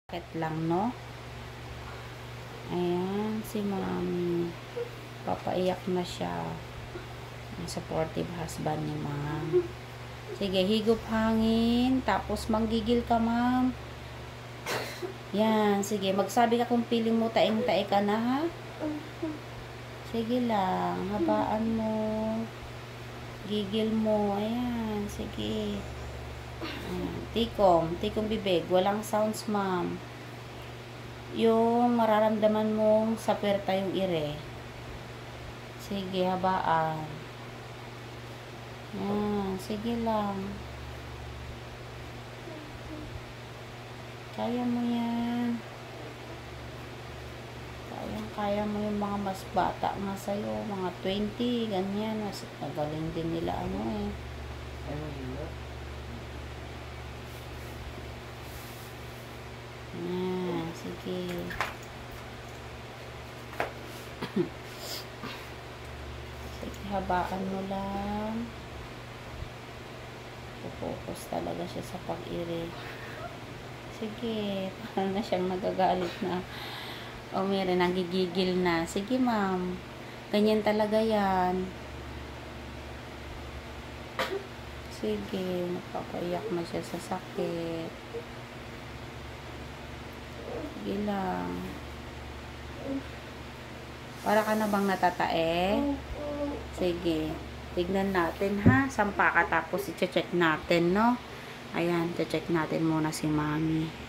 Sakit lang, no? Ayan, si Mami. Papaiyak na siya. Ang supportive husband ni Ma'am. Sige, higop hangin. Tapos manggigil ka, Ma'am. Yan, sige. Magsabi ka kung feeling mo taing-tae ka na, ha? Sige lang. Habaan mo. Gigil mo. Ayan, sige. Ayan. Tikom bibig. Walang sounds, Ma'am. Yung mararamdaman mong saperta yung ire. Sige, habaan. Ayan, sige lang. Kaya mo yan. Kaya mo yung mga mas bata nga sa'yo. Mga 20, ganyan. Mas magaling din nila ano eh. Ayan, sige. Sige, habaan mo lang. Pupokus talaga siya sa pag-iri. Sige, parang na siyang nagagalit na. O, meron, nagigigil na. Sige, Ma'am. Ganyan talaga yan. Sige, napapaiyak na siya sa sakit. Sige lang. Para ka na bang natatae? Sige. Tignan natin, ha? Sampa ka tapos i-check natin, no? Ayan, check natin muna si Mami.